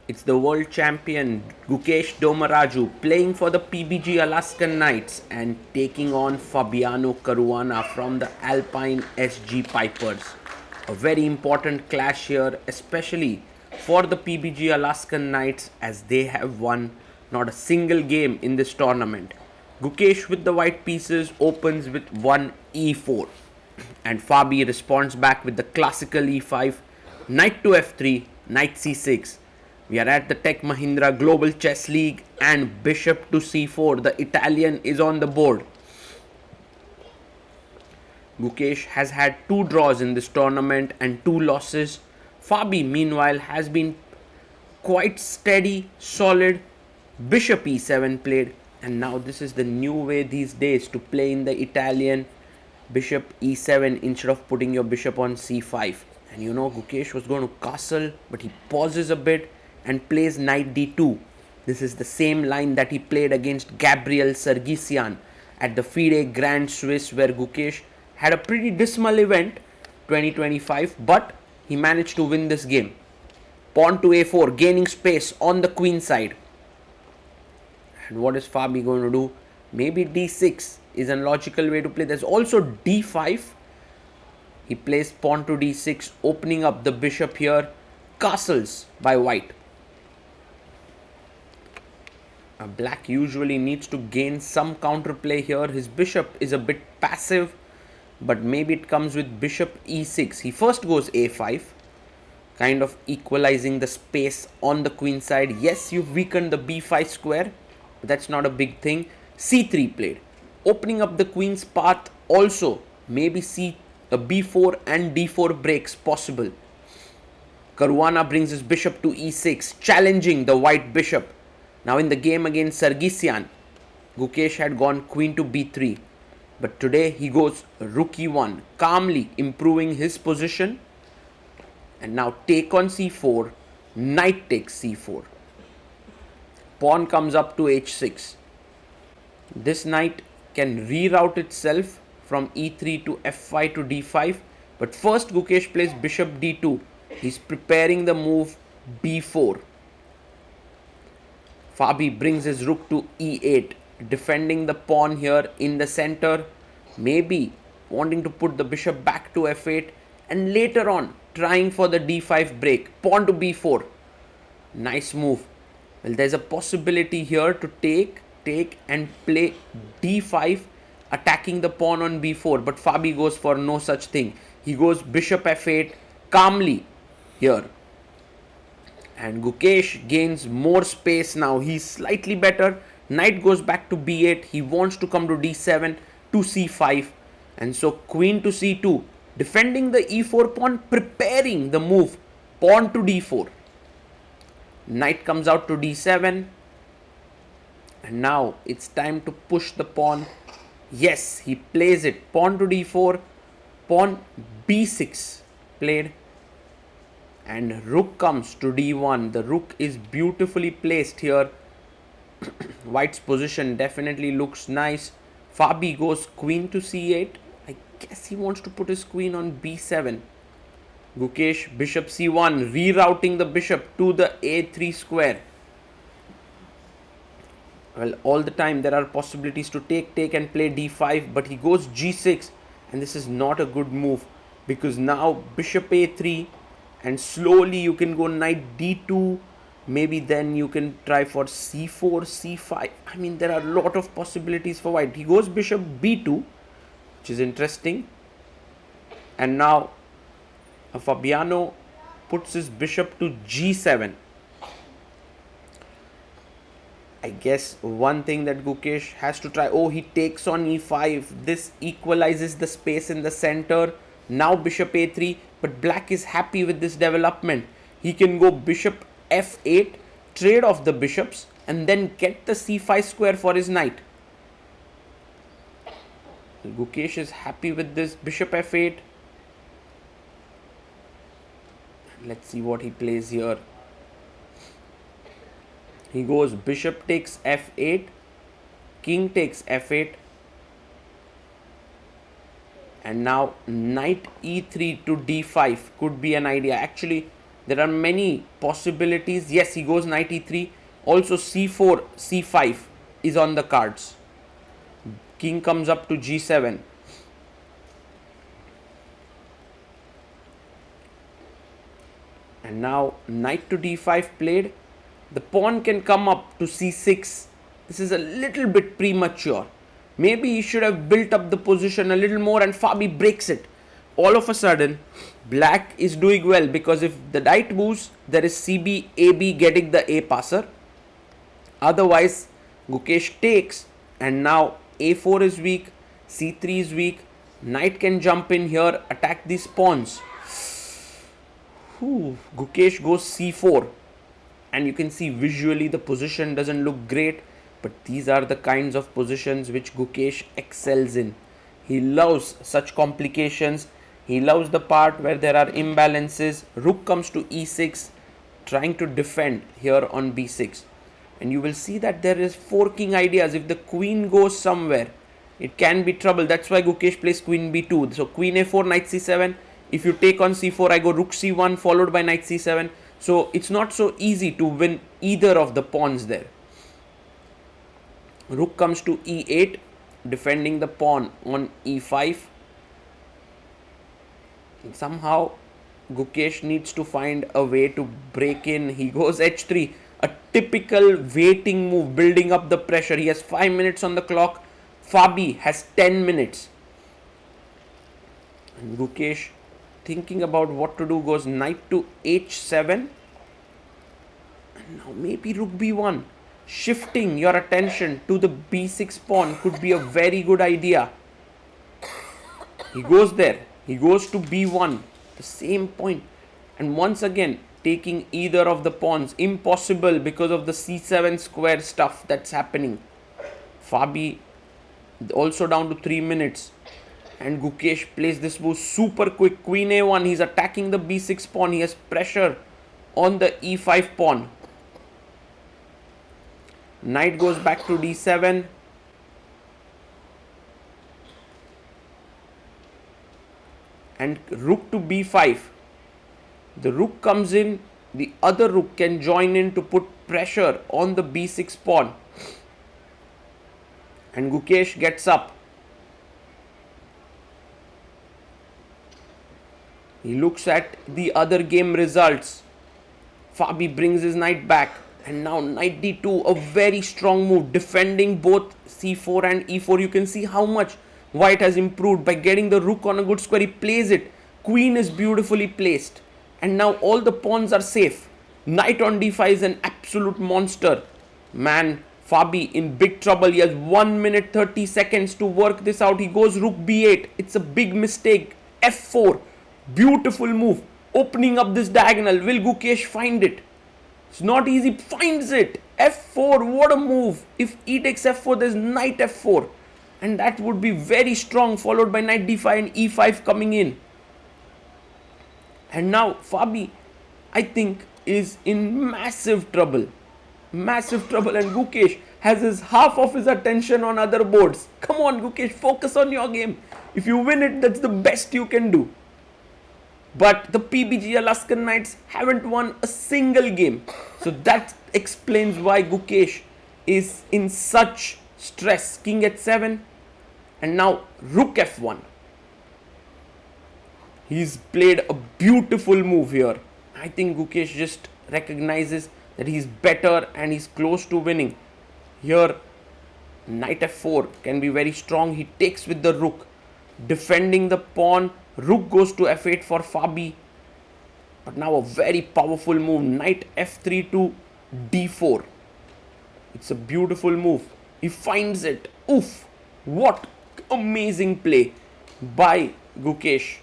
It's the World Champion D.Gukesh playing for the PBG Alaskan Knights and taking on Fabiano Caruana from the Alpine SG Pipers. A very important clash here, especially for the PBG Alaskan Knights, as they have won not a single game in this tournament. Gukesh with the white pieces opens with 1 e4, and Fabi responds back with the classical e5, knight to f3, knight c6. We are at the Tech Mahindra Global Chess League, and bishop to c4. The Italian is on the board. Gukesh has had 2 draws in this tournament and 2 losses. Fabi, meanwhile, has been quite steady, solid. Bishop e7 played, and now this is the new way these days to play in the Italian. Bishop e7 instead of putting your bishop on c5. And you know, Gukesh was going to castle, but he pauses a bit and plays knight d2. This is the same line that he played against Gabriel Sargisian at the FIDE Grand Swiss, where Gukesh had a pretty dismal event 2025, but he managed to win this game. Pawn to a4, gaining space on the queen side. And what is Fabi going to do? Maybe d6 is a logical way to play. There's also d5. He plays pawn to d6, opening up the bishop here. Castles by white. Black usually needs to gain some counterplay here. His bishop is a bit passive, but maybe it comes with bishop e6. He first goes a5, kind of equalizing the space on the queen side. Yes, you've weakened the b5 square, but that's not a big thing. c3 played, opening up the queen's path. Also, maybe b4 and d4 breaks possible. Caruana brings his bishop to e6, challenging the white bishop. Now in the game against Sargisian, Gukesh had gone queen to b3, but today he goes rook e1, calmly improving his position. And now take on c4, knight takes c4. Pawn comes up to h6. This knight can reroute itself from e3 to f5 to d5, but first Gukesh plays bishop d2. He's preparing the move b4. Fabi brings his rook to e8, defending the pawn here in the center, maybe wanting to put the bishop back to f8, and later on trying for the d5 break. Pawn to b4. Nice move. Well, there's a possibility here to take and play d5, attacking the pawn on b4, but Fabi goes for no such thing. He goes bishop f8 calmly here. And Gukesh gains more space now. He's slightly better. Knight goes back to b8. He wants to come to d7 to c5. And so queen to c2. Defending the e4 pawn, preparing the move. Pawn to d4. Knight comes out to d7. And now it's time to push the pawn. Yes, he plays it. Pawn to d4. Pawn b6 played. And rook comes to d1. The rook is beautifully placed here. White's position definitely looks nice. Fabi goes queen to c8. I guess he wants to put his queen on b7. Gukesh bishop c1, rerouting the bishop to the a3 square. Well, all the time there are possibilities to take and play d5, but he goes g6, and this is not a good move, because now bishop a3, and slowly you can go knight d2, maybe then you can try for c4, c5. I mean, there are a lot of possibilities for white. He goes bishop b2, which is interesting, and now Fabiano puts his bishop to g7. I guess one thing that Gukesh has to try. Oh, he takes on e5. This equalizes the space in the center. Now bishop a3, but black is happy with this development. He can go bishop f8, trade off the bishops, and then get the c5 square for his knight. Gukesh is happy with this bishop f8. Let's see what he plays here. He goes bishop takes f8, king takes f8, and now knight e3 to d5 could be an idea. Actually, There are many possibilities. Yes, he goes knight e3. Also c4, c5 is on the cards. King comes up to g7. And now knight to d5 played. The pawn can come up to c6. This is a little bit premature. Maybe he should have built up the position a little more, and Fabi breaks it. All of a sudden, black is doing well, because if the knight moves, there is CB, AB getting the A passer. Otherwise, Gukesh takes, and now A4 is weak, C3 is weak. Knight can jump in here, attack these pawns. Gukesh goes c4, and you can see visually the position doesn't look great, but these are the kinds of positions which Gukesh excels in. He loves such complications. He loves the part where there are imbalances. Rook comes to e6, trying to defend here on b6. And you will see that there is forking ideas. If the queen goes somewhere, it can be trouble. That's why Gukesh plays queen b2. So queen a4, knight c7. If you take on c4, I go rook c1 followed by knight c7. So it's not so easy to win either of the pawns there. Rook comes to e8, defending the pawn on e5. And somehow Gukesh needs to find a way to break in. He goes h3, a typical waiting move, building up the pressure. He has 5 minutes on the clock. Fabi has 10 minutes. And Gukesh, thinking about what to do, goes knight to h7. And now maybe rook b1. Shifting your attention to the b6 pawn could be a very good idea. He goes there. He goes to b1, the same point. And once again, taking either of the pawns. Impossible because of the c7 square stuff that's happening. Fabi also down to 3 minutes. And Gukesh plays this move super quick. Queen a1. He's attacking the b6 pawn. He has pressure on the e5 pawn. Knight goes back to d7. And rook to b5. The rook comes in. The other rook can join in to put pressure on the b6 pawn. And Gukesh gets up. He looks at the other game results. Fabi brings his knight back. And now knight d2, a very strong move, defending both c4 and e4. You can see how much white has improved by getting the rook on a good square. He plays it. Queen is beautifully placed. And now all the pawns are safe. Knight on d5 is an absolute monster. Man, Fabi in big trouble. He has 1 minute 30 seconds to work this out. He goes rook b8. It's a big mistake. f4. Beautiful move. Opening up this diagonal. Will Gukesh find it? It's not easy. Finds it. f4. What a move. If e takes f4, there's knight f4. And that would be very strong, followed by knight d5 and e5 coming in. And now Fabi, I think, is in massive trouble. Massive trouble. And Gukesh has his half of his attention on other boards. Come on, Gukesh, focus on your game. If you win it, that's the best you can do. But the PBG Alaskan Knights haven't won a single game. So that explains why Gukesh is in such stress. King h7 and now rook f1. He's played a beautiful move here. I think Gukesh just recognizes that he's better and he's close to winning. Here, knight f4 can be very strong. He takes with the rook, defending the pawn. Rook goes to f8 for Fabi. But now a very powerful move. Knight f3 to d4. It's a beautiful move. He finds it. Oof. What amazing play by Gukesh.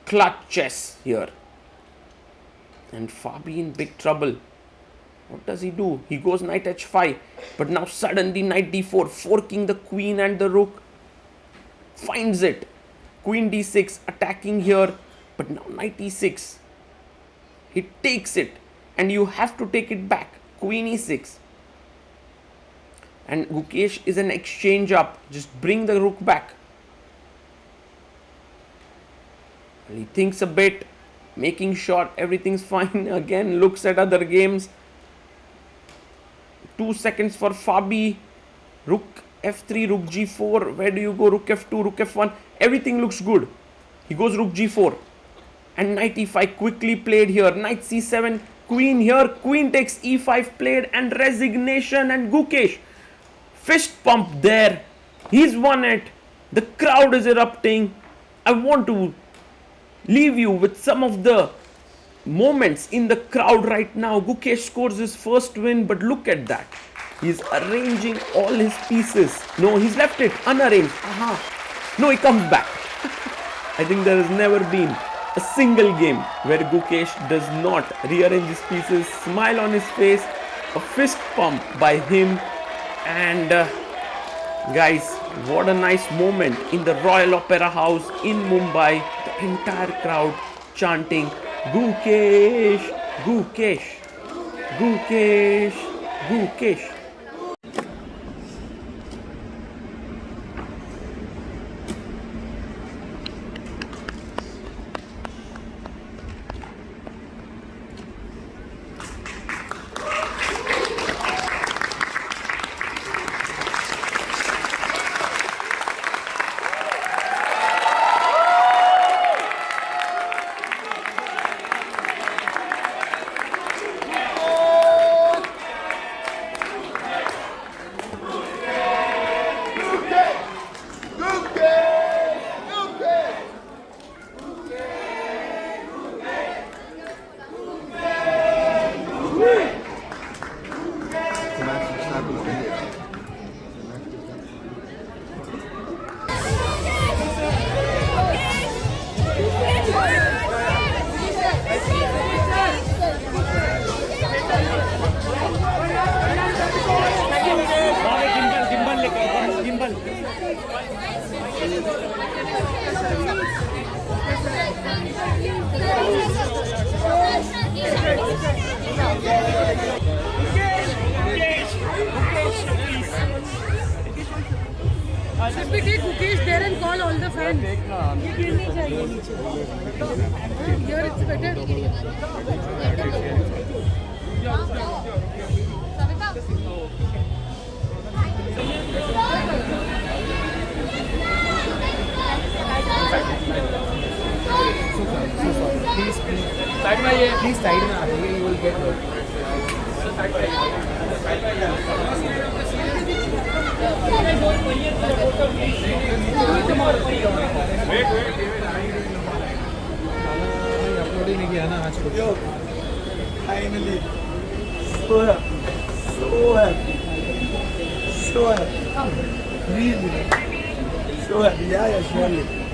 Clutch chess here. And Fabi in big trouble. What does he do? He goes knight h5. But now suddenly knight d4. Forking the queen and the rook. Finds it. Queen d6 attacking here. But now knight e6. He takes it. And you have to take it back. Queen e6. And Gukesh is an exchange up. Just bring the rook back. He thinks a bit. making sure everything's fine. Again, looks at other games. 2 seconds for Fabi. Rook f3, rook g4. Where do you go? Rook f2, rook f1. Everything looks good. He goes rook g4. And knight e5 quickly played here. Knight c7, queen here. Queen takes e5 played, and resignation. And Gukesh, fist pump there. He's won it. The crowd is erupting. I want to leave you with some of the moments in the crowd right now. Gukesh scores his first win, but look at that. He's arranging all his pieces. No, he's left it unarranged. No, he comes back. I think there has never been a single game where Gukesh does not rearrange his pieces. Smile on his face, a fist pump by him, and guys, what a nice moment in the Royal Opera House in Mumbai. The entire crowd chanting Gukesh, Gukesh, Gukesh, Gukesh. Should we take Gukesh there and call all the fans? Here it's Please side में आ जाइए, you will get hurt. Uploading नहीं किया ना आज को. Finally, so happy, really, so happy. Yeah, surely.